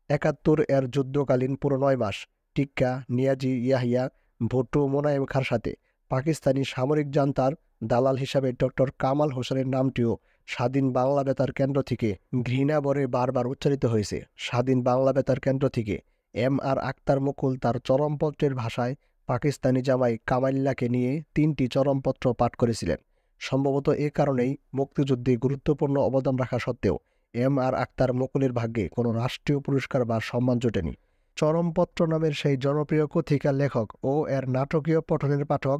৭১ এর যুদ্ধকালীন পুরো ৯ মাস টিক্কা, নিয়াজি, ইয়াহিয়া, ভুট্টো, মোনায়েম খাঁর সাথে পাকিস্তানি সামরিক জান্তার দালাল হিসাবে ডক্টর কামাল হোসেনের নামটিও স্বাধীন বাংলা বেতার কেন্দ্র থেকে ঘৃণা ভরে বারবার উচ্চারিত হয়েছে। স্বাধীন বাংলা বেতার কেন্দ্র থেকে M.R. আক্তার মুকুল তার চরমপত্রের ভাষায় পাকিস্তানি জামাই কামাইল্লাকে নিয়ে ৩টি চরমপত্র পাঠ করেছিলেন। সম্ভবত এ কারণেই মুক্তিযুদ্ধে গুরুত্বপূর্ণ অবদান রাখা সত্ত্বেও M.R. আক্তার মুকুলের ভাগ্যে কোনো রাষ্ট্রীয় পুরস্কার বা সম্মান জোটেনি। চরমপত্র নামের সেই জনপ্রিয় কথিকার লেখক ও এর নাটকীয় পঠনের পাঠক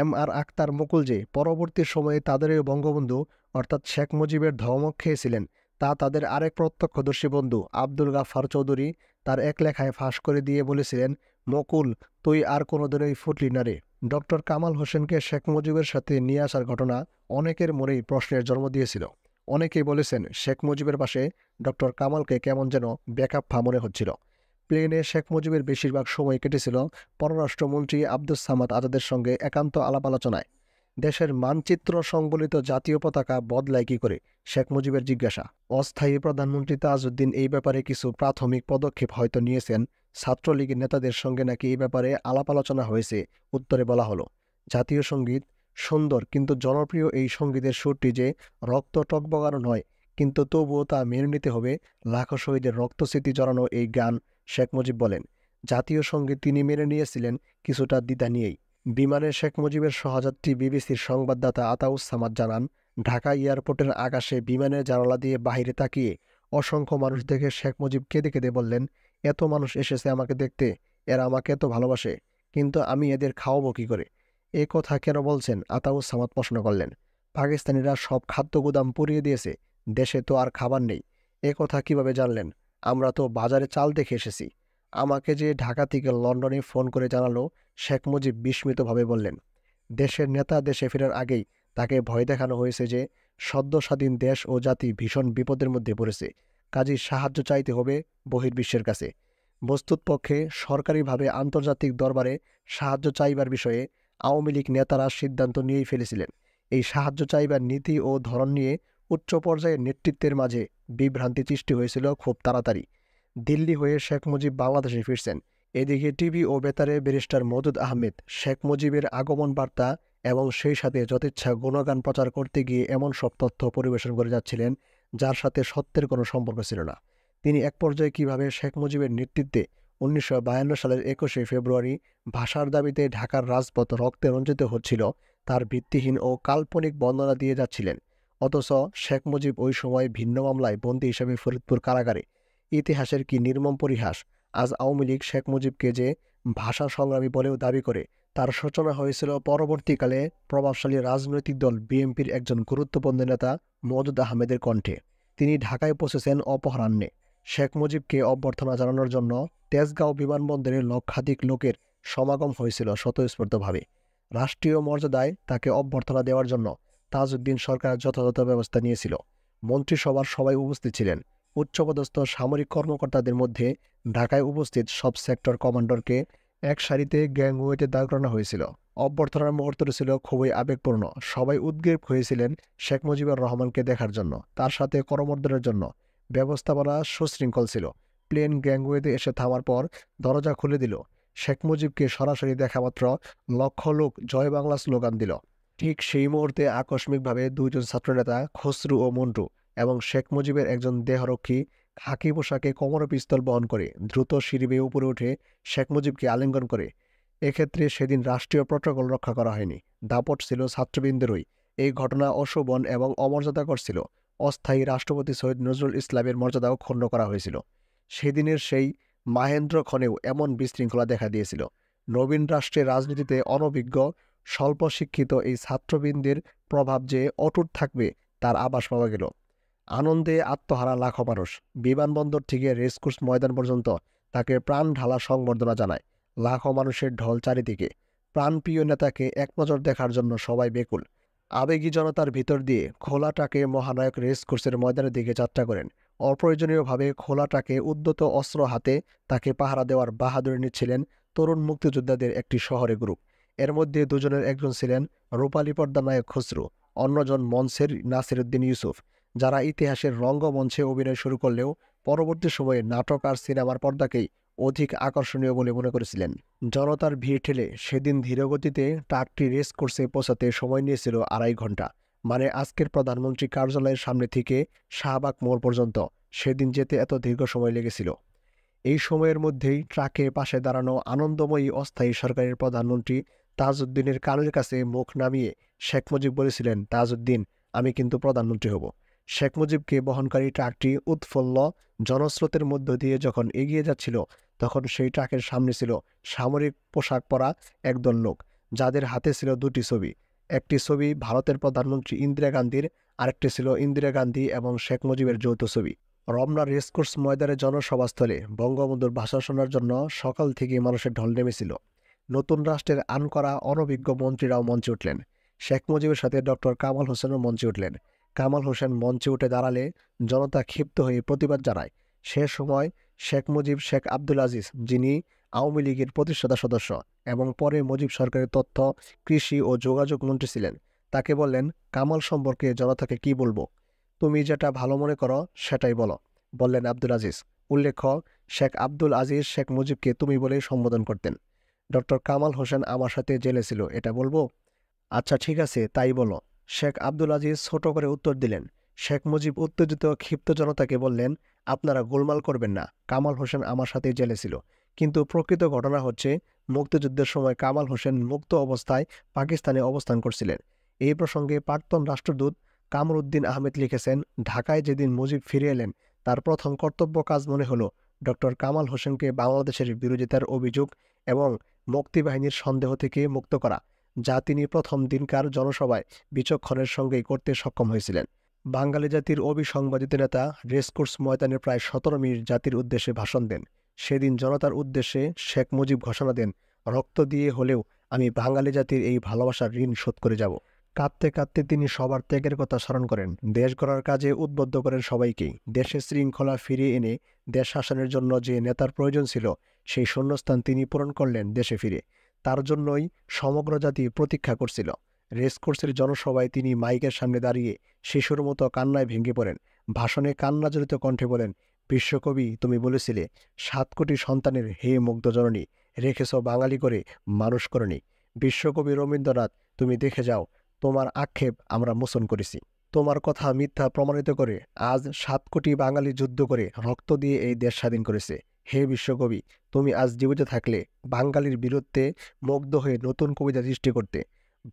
M.R. আক্তার মুকুল যে পরবর্তী সময়ে তাদেরই বঙ্গবন্ধু অর্থাৎ শেখ মুজিবের ধমক খেয়েছিলেন, তা তাদের আরেক প্রত্যক্ষদর্শী বন্ধু আব্দুল গাফফার চৌধুরী তার এক লেখায় ফাঁস করে দিয়ে বলেছিলেন, মুকুল, তুই আর কোনোদিনই ফুটলি না রে। ডক্টর কামাল হোসেনকে শেখ মুজিবের সাথে নিয়ে আসার ঘটনা অনেকের মনেই প্রশ্নের জন্ম দিয়েছিল। অনেকেই বলেছেন, শেখ মুজিবের পাশে ডক্টর কামালকে কেমন যেন বেকাফা মনে হচ্ছিল। প্লেনে শেখ মুজিবের বেশিরভাগ সময় কেটেছিল পররাষ্ট্রমন্ত্রী আব্দুস সামাদ আজাদের সঙ্গে একান্ত আলাপ আলোচনায়। দেশের মানচিত্র সংবলিত জাতীয় পতাকা বদলায় কী করে, শেখ মুজিবের জিজ্ঞাসা। অস্থায়ী প্রধানমন্ত্রী তাজউদ্দিন এই ব্যাপারে কিছু প্রাথমিক পদক্ষেপ হয়তো নিয়েছেন। ছাত্রলীগের নেতাদের সঙ্গে নাকি এই ব্যাপারে আলাপ আলোচনা হয়েছে। উত্তরে বলা হলো, জাতীয় সঙ্গীত সুন্দর, কিন্তু জনপ্রিয় এই সঙ্গীতের সুরটি যে রক্ত টকবগানো নয়, কিন্তু তবুও তা মেনে নিতে হবে লাখো শহীদের রক্তস্মৃতি জড়ানো এই গান। শেখ মুজিব বলেন, জাতীয় সঙ্গীত তিনি মেনে নিয়েছিলেন কিছুটা দ্বিধা নিয়েই। বিমানে শেখ মুজিবের সহযাত্রী বিবিসির সংবাদদাতা আতাউস সামাদ জানান, ঢাকা এয়ারপোর্টের আকাশে বিমানের জানালা দিয়ে বাহিরে তাকিয়ে অসংখ্য মানুষ দেখে শেখ মুজিব কেঁদে কেঁদে বললেন, এত মানুষ এসেছে আমাকে দেখতে, এরা আমাকে এত ভালোবাসে, কিন্তু আমি এদের খাওয়াবো কী করে? এ কথা কেন বলছেন? আতাউস সামাদ প্রশ্ন করলেন। পাকিস্তানিরা সব খাদ্য গুদাম পুড়িয়ে দিয়েছে, দেশে তো আর খাবার নেই। এ কথা কিভাবে জানলেন? আমরা তো বাজারে চাল দেখে এসেছি। আমাকে যে ঢাকা থেকে লন্ডনে ফোন করে জানালো। শেখ মুজিব বিস্মিতভাবে বললেন, দেশের নেতা দেশে ফেরার আগেই তাকে ভয় দেখানো হয়েছে যে সদ্য স্বাধীন দেশ ও জাতি ভীষণ বিপদের মধ্যে পড়েছে, কাজেই সাহায্য চাইতে হবে বহির্বিশ্বের কাছে। বস্তুতপক্ষে সরকারিভাবে আন্তর্জাতিক দরবারে সাহায্য চাইবার বিষয়ে আওয়ামী লীগ নেতারা সিদ্ধান্ত নিয়েই ফেলেছিলেন। এই সাহায্য চাইবার নীতি ও ধরন নিয়ে উচ্চ পর্যায়ের নেতৃত্বের মাঝে বিভ্রান্তি সৃষ্টি হয়েছিল খুব তাড়াতাড়ি। দিল্লি হয়ে শেখ মুজিব বাংলাদেশে ফিরছেন। এদিকে টিভি ও বেতারে ব্যারিস্টার মওদুদ আহমেদ শেখ মুজিবের আগমন বার্তা এবং সেই সাথে যথেচ্ছা গুণগান প্রচার করতে গিয়ে এমন সব তথ্য পরিবেশন করে যাচ্ছিলেন যার সাথে সত্যের কোনো সম্পর্ক ছিল না। তিনি এক পর্যায়ে কীভাবে শেখ মুজিবের নেতৃত্বে ১৯৫২ সালের ২১শে ফেব্রুয়ারি ভাষার দাবিতে ঢাকার রাজপথ রক্তে রঞ্জিত হচ্ছিল তার ভিত্তিহীন ও কাল্পনিক বর্ণনা দিয়ে যাচ্ছিলেন। অথচ শেখ মুজিব ওই সময় ভিন্ন মামলায় বন্দী হিসেবে ফরিদপুর কারাগারে। ইতিহাসের কি নির্মম পরিহাস! আজ আওয়ামী লীগ শেখ মুজিবকে যে ভাষা সংগ্রামী বলেও দাবি করে, তার সূচনা হয়েছিল পরবর্তীকালে প্রভাবশালী রাজনৈতিক দল বিএনপির একজন গুরুত্বপূর্ণ নেতা মওদুদ আহমেদের কণ্ঠে। তিনি ঢাকায় পৌঁছেছেন অপরাহ্নে। শেখ মুজিবকে অভ্যর্থনা জানানোর জন্য তেজগাঁও বিমানবন্দরে লক্ষাধিক লোকের সমাগম হয়েছিল স্বতঃস্ফূর্তভাবে। রাষ্ট্রীয় মর্যাদায় তাকে অভ্যর্থনা দেওয়ার জন্য তাজউদ্দিন সরকার যথাযথ ব্যবস্থা নিয়েছিল। মন্ত্রিসভার সবাই উপস্থিত ছিলেন। উচ্চপদস্থ সামরিক কর্মকর্তাদের মধ্যে ঢাকায় উপস্থিত সব সেক্টর কমান্ডারকে এক সারিতে গ্যাংওয়েতে দাঁড় করানো হয়েছিল। অভ্যর্থনার মুহূর্তটি ছিল খুবই আবেগপূর্ণ। সবাই উদ্গ্রীব হয়েছিলেন শেখ মুজিবুর রহমানকে দেখার জন্য, তার সাথে করমর্দনের জন্য। ব্যবস্থাপনা সুশৃঙ্খল ছিল। প্লেন গ্যাংওয়েতে এসে থামার পর দরজা খুলে দিল। শেখ মুজিবকে সরাসরি দেখামাত্র লক্ষ লোক জয় বাংলা স্লোগান দিল। ঠিক সেই মুহূর্তে আকস্মিকভাবে দুইজন ছাত্রনেতা খসরু ও মন্টু এবং শেখ মুজিবের একজন দেহরক্ষী খাকি পোশাকে কোমরে পিস্তল বহন করে দ্রুত সিঁড়ি বেয়ে উপরে উঠে শেখ মুজিবকে আলিঙ্গন করে। এক্ষেত্রে সেদিন রাষ্ট্রীয় প্রটোকল রক্ষা করা হয়নি। দাপট ছিল ছাত্রবৃন্দেরই। এই ঘটনা অশোভন এবং অমর্যাদাকর ছিল। অস্থায়ী রাষ্ট্রপতি সৈয়দ নজরুল ইসলামের মর্যাদাও ক্ষুণ্ণ করা হয়েছিল। সেদিনের সেই মাহেন্দ্রক্ষণেও এমন বিশৃঙ্খলা দেখা দিয়েছিল। নবীন রাষ্ট্রের রাজনীতিতে অনভিজ্ঞ, স্বল্প শিক্ষিত এই ছাত্রবৃন্দের প্রভাব যে অটুট থাকবে তার আভাস পাওয়া গেল। আনন্দে আত্মহারা লাখো মানুষ। বিমানবন্দর থেকে রেসকোর্স ময়দান পর্যন্ত তাকে প্রাণ ঢালা সংবর্ধনা জানায়। লাখো মানুষের ঢল চারিদিকে। প্রাণপ্রিয় নেতাকে একনজর দেখার জন্য সবাই বেকুল। আবেগী জনতার ভিতর দিয়ে খোলা ট্রাকে মহানায়ক রেসকোর্সের ময়দানের দিকে যাত্রা করেন। অপ্রয়োজনীয়ভাবে খোলা ট্রাকে উদ্যত অস্ত্র হাতে তাকে পাহারা দেওয়ার বাহাদুরি নিচ্ছিলেন তরুণ মুক্তিযোদ্ধাদের একটি শহরে গ্রুপ। এর মধ্যে দুজনের একজন ছিলেন রূপালী পর্দা নায়ক খসরু, অন্যজন মঞ্চের নাসিরুদ্দিন ইউসুফ, যারা ইতিহাসের রঙ্গমঞ্চে অভিনয় শুরু করলেও পরবর্তী সময়ে নাটক আর সিনেমার পর্দাকেই অধিক আকর্ষণীয় বলে মনে করেছিলেন। জনতার ভিড় ঠেলে সেদিন ধীরগতিতে ট্রাকটি রেসকোর্সে পৌঁছাতে সময় নিয়েছিল 2.5 ঘন্টা। মানে আজকের প্রধানমন্ত্রী কার্যালয়ের সামনে থেকে শাহবাগ মোড় পর্যন্ত সেদিন যেতে এত দীর্ঘ সময় লেগেছিল। এই সময়ের মধ্যেই ট্রাকের পাশে দাঁড়ানো আনন্দময়ী অস্থায়ী সরকারের প্রধানমন্ত্রী তাজউদ্দিনের কানের কাছে মুখ নামিয়ে শেখ মুজিব বলেছিলেন, তাজউদ্দিন, আমি কিন্তু প্রধানমন্ত্রী হব। শেখ মুজিবকে বহনকারী ট্রাকটি উৎফুল্ল জনস্রোতের মধ্য দিয়ে যখন এগিয়ে যাচ্ছিল, তখন সেই ট্রাকের সামনে ছিল সামরিক পোশাক পরা একদল লোক, যাদের হাতে ছিল দুটি ছবি। একটি ছবি ভারতের প্রধানমন্ত্রী ইন্দিরা গান্ধীর, আরেকটি ছিল ইন্দিরা গান্ধী এবং শেখ মুজিবের যৌথ ছবি। রমনা রেসকোর্স ময়দানের জনসভাস্থলে বঙ্গবন্ধুর ভাষণ শোনার জন্য সকাল থেকেই মানুষের ঢল নেমেছিল। নতুন রাষ্ট্রের আনকরা অনভিজ্ঞ মন্ত্রীরাও মঞ্চে উঠলেন। শেখ মুজিবের সাথে ডক্টর কামাল হোসেনও মঞ্চে উঠলেন। কামাল হোসেন মঞ্চে উঠে দাঁড়ালে জনতা ক্ষিপ্ত হয়ে প্রতিবাদ জানায়। সে সময় শেখ মুজিব শেখ আব্দুল আজিজ, যিনি আওয়ামী লীগের প্রতিষ্ঠাতা সদস্য এবং পরে মুজিব সরকারের তথ্য, কৃষি ও যোগাযোগ মন্ত্রী ছিলেন, তাকে বললেন, কামাল সম্পর্কে জনতাকে কি বলবো? তুমি যেটা ভালো মনে করো সেটাই বলো, বললেন আব্দুল আজিজ। উল্লেখ্য, শেখ আব্দুল আজিজ শেখ মুজিবকে তুমি বলেই সম্বোধন করতেন। ডক্টর কামাল হোসেন আমার সাথে জেলে ছিল, এটা বলবো? আচ্ছা ঠিক আছে, তাই বলো। শেখ আব্দুল আজিজ ছোট করে উত্তর দিলেন। শেখ মুজিব উত্তেজিত ক্ষিপ্ত জনতাকে বললেন, আপনারা গোলমাল করবেন না, কামাল হোসেন আমার সাথে জেলে ছিল। কিন্তু প্রকৃত ঘটনা হচ্ছে, মুক্তিযুদ্ধের সময় কামাল হোসেন মুক্ত অবস্থায় পাকিস্তানে অবস্থান করছিলেন। এই প্রসঙ্গে প্রাক্তন রাষ্ট্রদূত কামরুদ্দিন আহমেদ লিখেছেন, ঢাকায় যেদিন মুজিব ফিরে এলেন তার প্রথম কর্তব্য কাজ মনে হলো ডক্টর কামাল হোসেনকে বাংলাদেশের বিরোধিতার অভিযোগ এবং মুক্তিবাহিনীর সন্দেহ থেকে মুক্ত করা, যা তিনি প্রথম দিনকার জনসভায় বিচক্ষণের সঙ্গেই করতে সক্ষম হয়েছিলেন। বাঙালি জাতির অবিসংবাদিত নেতা রেসকোর্স ময়দানে প্রায় 17 মিনিট জাতির উদ্দেশ্যে ভাষণ দেন। সেদিন জনতার উদ্দেশ্যে শেখ মুজিব ঘোষণা দেন, রক্ত দিয়ে হলেও আমি বাঙালি জাতির এই ভালোবাসার ঋণ শোধ করে যাব। কাঁদতে কাঁদতে তিনি সবার ত্যাগের কথা স্মরণ করেন। দেশ গড়ার কাজে উদ্বুদ্ধ করেন সবাইকেই। দেশে শৃঙ্খলা ফিরিয়ে এনে দেশ শাসনের জন্য যে নেতার প্রয়োজন ছিল, সেই শূন্যস্থান তিনি পূরণ করলেন দেশে ফিরে। তার জন্যই সমগ্র জাতি প্রতীক্ষা করছিল। রেসকোর্সের জনসভায় তিনি মাইকের সামনে দাঁড়িয়ে শিশুর মতো কান্নায় ভেঙে পড়েন। ভাষণে কান্নাজড়িত কণ্ঠে বলেন, বিশ্বকবি, তুমি বলেছিলে 7 কোটি সন্তানের হে মুগ্ধ জননী, রেখেছ বাঙালি করে মানুষ করনি। বিশ্বকবি রবীন্দ্রনাথ, তুমি দেখে যাও, তোমার আক্ষেপ আমরা মোচন করেছি। তোমার কথা মিথ্যা প্রমাণিত করে আজ 7 কোটি বাঙালি যুদ্ধ করে রক্ত দিয়ে এই দেশ স্বাধীন করেছে। হে বিশ্বকবি, তুমি আজ জীবিত থাকলে বাঙালির বিরুদ্ধে মুগ্ধ হয়ে নতুন কবিতা সৃষ্টি করতে।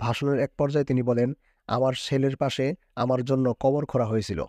ভাষণের এক পর্যায়ে তিনি বলেন, আমার ছেলের পাশে আমার জন্য কবর খোঁড়া হয়েছিল।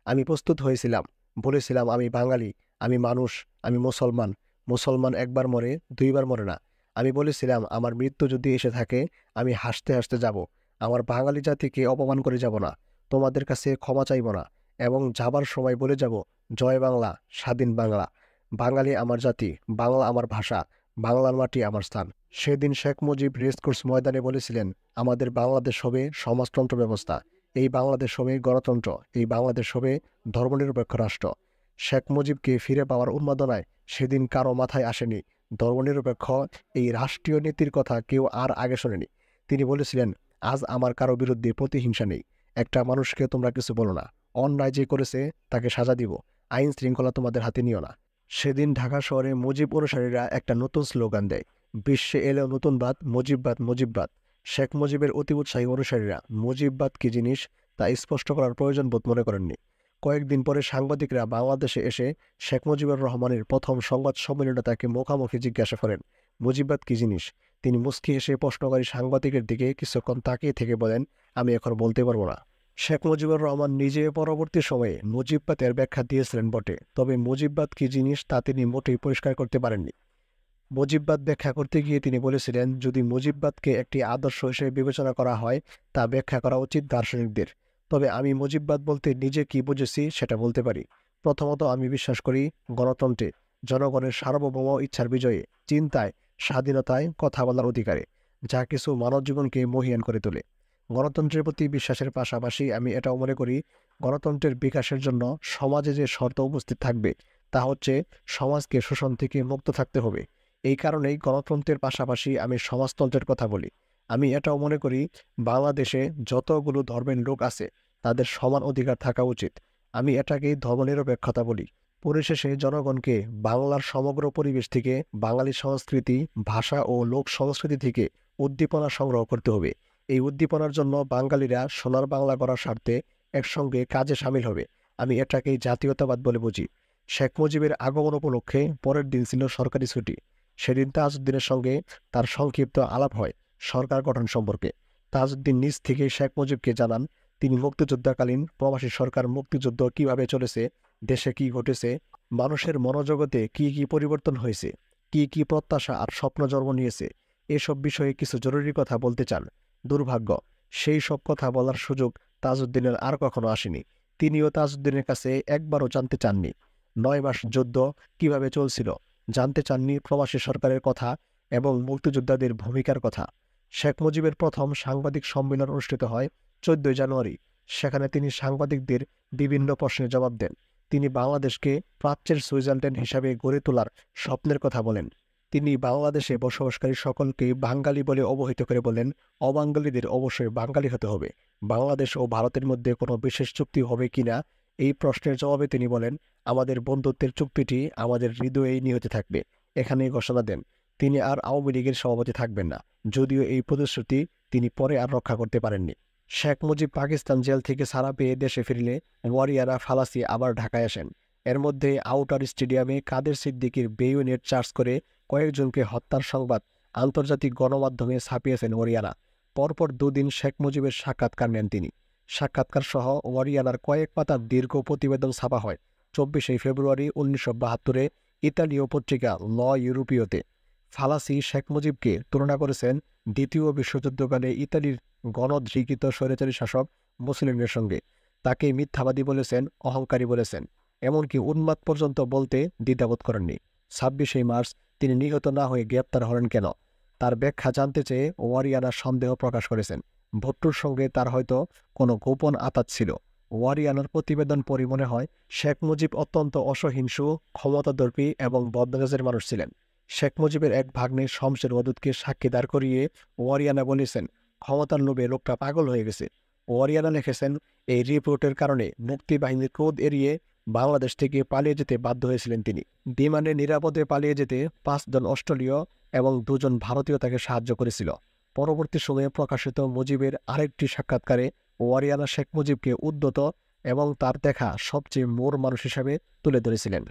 আমি প্রস্তুত হয়েছিলাম, বলেছিলাম আমি বাঙালি, আমি মানুষ, আমি মুসলমান। মুসলমান একবার মরে, 2বার মরে না। আমি বলেছিলাম আমার মৃত্যু যদি এসে থাকে, আমি হাসতে হাসতে যাব। আমার বাঙালি জাতিকে অপমান করে যাব না, তোমাদের কাছে ক্ষমা চাইব না, এবং যাবার সময় বলে যাব, জয় বাংলা, স্বাধীন বাংলা। বাঙালি আমার জাতি, বাংলা আমার ভাষা, বাংলার মাটি আমার স্থান। সেদিন শেখ মুজিব রেসকোর্স ময়দানে বলেছিলেন, আমাদের বাংলাদেশ হবে সমাজতন্ত্র ব্যবস্থা, এই বাংলাদেশ হবে গণতন্ত্র, এই বাংলাদেশ হবে ধর্মনিরপেক্ষ রাষ্ট্র। শেখ মুজিবকে ফিরে পাওয়ার উন্মাদনায় সেদিন কারো মাথায় আসেনি ধর্মনিরপেক্ষ এই রাষ্ট্রীয় নীতির কথা কেউ আর আগে শোনেনি। তিনি বলেছিলেন, আজ আমার কারো বিরুদ্ধে প্রতিহিংসা নেই। একটা মানুষকে তোমরা কিছু বলো না, অন্যায় যে করেছে তাকে সাজা দিব, আইন শৃঙ্খলা তোমাদের হাতে নিও না। সেদিন ঢাকা শহরে মুজিব অনুসারীরা একটা নতুন স্লোগান দেয়, বিশ্বে এলো নতুনবাদ, মুজিববাদ, মুজিববাদ। শেখ মুজিবের অতি উৎসাহী অনুসারীরা মুজিববাদ কি জিনিস তা স্পষ্ট করার প্রয়োজন বোধ মনে করেননি। কয়েকদিন পরে সাংবাদিকরা বাংলাদেশে এসে শেখ মুজিবুর রহমানের প্রথম সংবাদ সম্মেলনে তাকে মুখামুখি জিজ্ঞাসা করেন, মুজিববাদ কি জিনিস? তিনি মুচকি হেসে প্রশ্নকারী সাংবাদিকের দিকে কিছুক্ষণ তাকিয়ে থেকে বলেন, আমি এখন বলতে পারবো না। শেখ মুজিবুর রহমান নিজে পরবর্তী সময়ে মুজিববাদের ব্যাখ্যা দিয়েছিলেন বটে, তবে মুজিববাদ কি জিনিস তা তিনি মোটেই পরিষ্কার করতে পারেননি। মুজিববাদ ব্যাখ্যা করতে গিয়ে তিনি বলেছিলেন, যদি মুজিববাদকে একটি আদর্শ হিসেবে বিবেচনা করা হয় তা ব্যাখ্যা করা উচিত দার্শনিকদের। তবে আমি মুজিববাদ বলতে নিজে কি বুঝেছি সেটা বলতে পারি। প্রথমত, আমি বিশ্বাস করি গণতন্ত্রে, জনগণের সার্বভৌম ইচ্ছার বিজয়ে, চিন্তায়, স্বাধীনতায়, কথা বলার অধিকারে, যা কিছু মানব জীবনকে মহীয়ান করে তোলে। গণতন্ত্রের প্রতি বিশ্বাসের পাশাপাশি আমি এটাও মনে করি, গণতন্ত্রের বিকাশের জন্য সমাজে যে শর্ত উপস্থিত থাকবে তা হচ্ছে সমাজকে শোষণ থেকে মুক্ত থাকতে হবে। এই কারণেই গণতন্ত্রের পাশাপাশি আমি সমাজতন্ত্রের কথা বলি। আমি এটাও মনে করি, বাংলাদেশে যতগুলো ধর্মের লোক আছে তাদের সমান অধিকার থাকা উচিত। আমি এটাকেই ধর্মনিরপেক্ষতা বলি। পরিশেষে জনগণকে বাংলার সমগ্র পরিবেশ থেকে, বাঙালি সংস্কৃতি, ভাষা ও লোক সংস্কৃতি থেকে উদ্দীপনা সংগ্রহ করতে হবে। এই উদ্দীপনার জন্য বাঙালিরা সোনার বাংলা করার স্বার্থে একসঙ্গে কাজে সামিল হবে। আমি এটাকেই জাতীয়তাবাদ বলে বুঝি। শেখ মুজিবের আগমন উপলক্ষে পরের দিন ছিল সরকারি ছুটি। সেদিন তাজউদ্দিনের সঙ্গে তার সংক্ষিপ্ত আলাপ হয় সরকার গঠন সম্পর্কে। তাজউদ্দিন নিজ থেকে শেখ মুজিবকে জানান, তিনি মুক্তিযুদ্ধকালীন প্রবাসী সরকার মুক্তিযুদ্ধ কিভাবে চলেছে, দেশে কি ঘটেছে, মানুষের মনোজগতে কি কি পরিবর্তন হয়েছে, কি কি প্রত্যাশা আর স্বপ্ন জন্ম নিয়েছে, এসব বিষয়ে কিছু জরুরি কথা বলতে চান। দুর্ভাগ্য, সেই সব কথা বলার সুযোগ তাজউদ্দিনের আর কখনো আসেনি। তিনিও তাজউদ্দিনের কাছে একবারও জানতে চাননি ৯ মাস যুদ্ধ কিভাবে চলছিল, জানতে চাননি প্রবাসী সরকারের কথা এবং মুক্তিযোদ্ধাদের ভূমিকার কথা। শেখ মুজিবের প্রথম সাংবাদিক সম্মেলন অনুষ্ঠিত হয় ১৪ জানুয়ারি। সেখানে তিনি সাংবাদিকদের বিভিন্ন প্রশ্নের জবাব দেন। তিনি বাংলাদেশকে প্রাচ্যের সুইজারল্যান্ড হিসাবে গড়ে তোলার স্বপ্নের কথা বলেন। তিনি বাংলাদেশে বসবাসকারী সকলকে বাঙালি বলে অবহিত করে বলেন, অবাঙালিদের অবশ্যই বাঙালি হতে হবে। বাংলাদেশ ও ভারতের মধ্যে কোনো বিশেষ চুক্তি হবে কিনা এই প্রশ্নের জবাবে তিনি বলেন, আমাদের বন্ধুত্বের চুক্তিটি আমাদের হৃদয়েই নিহিত থাকবে। এখানেই ঘোষণা দেন তিনি আর আওয়ামী লীগের সভাপতি থাকবেন না, যদিও এই প্রতিশ্রুতি তিনি পরে আর রক্ষা করতে পারেননি। শেখ মুজিব পাকিস্তান জেল থেকে ছাড়া পেয়ে দেশে ফিরলে ওয়ারিয়ানা ফালাসি আবার ঢাকায় আসেন। এর মধ্যে আউটার স্টেডিয়ামে কাদের সিদ্দিকীর বেইউনেট চার্জ করে কয়েকজনকে হত্যার সংবাদ আন্তর্জাতিক গণমাধ্যমে ছাপিয়েছেন ওয়ারিয়ানা। পরপর দুদিন শেখ মুজিবের সাক্ষাৎকার নেন তিনি। সাক্ষাৎকার সহ ওয়ারিয়ানার কয়েক পাতার দীর্ঘ প্রতিবেদন ছাপা হয় ২৪শে ফেব্রুয়ারি ১৯৭২-এ ইতালীয় পত্রিকা ল ইউরোপীয়তে। ফালাসি শেখ মুজিবকে তুলনা করেছেন দ্বিতীয় বিশ্বযুদ্ধকালে ইতালির গণধৃকৃত স্বৈরাচারী শাসক মুসলিমের সঙ্গে। তাকে মিথ্যাবাদী বলেছেন, অহংকারী বলেছেন, এমনকি উন্মাদ পর্যন্ত বলতে দ্বিধাবোধ করেননি। ২৬শে মার্চ তিনি নিহত না হয়ে গ্রেপ্তার হলেন কেন, তার ব্যাখ্যা জানতে চেয়ে ওয়ারিয়ানা সন্দেহ প্রকাশ করেছেন। ভুট্টোর সঙ্গে তার হয়তো কোনো গোপন আঁতাত ছিল। ওয়ারিয়ানার প্রতিবেদন পড়ে মনে হয় শেখ মুজিব অত্যন্ত অসহিংসু, ক্ষমতাদর্পী এবং বদমেজাজের মানুষ ছিলেন। শেখ মুজিবের এক ভাগ্নে শমসের ওয়াদুদকে সাক্ষী দাঁড় করিয়ে ওয়ারিয়ানা বলেছেন, ক্ষমতার লোভে লোকটা পাগল হয়ে গেছে। ওয়ারিয়ানা লিখেছেন, এই রিপোর্টের কারণে মুক্তিবাহিনীর ক্রোধ এড়িয়ে বাংলাদেশ থেকে পালিয়ে যেতে বাধ্য হয়েছিলেন তিনি। বিমানে নিরাপদে পালিয়ে যেতে ৫ জন অস্ট্রেলীয় এবং ২ জন ভারতীয় তাকে সাহায্য করেছিল। পরবর্তী সময়ে প্রকাশিত মুজিবের আরেকটি সাক্ষাৎকারে ওয়ারিয়ানা শেখ মুজিবকে উদ্যত এবং তার দেখা সবচেয়ে মোর মানুষ হিসাবে তুলে ধরেছিলেন।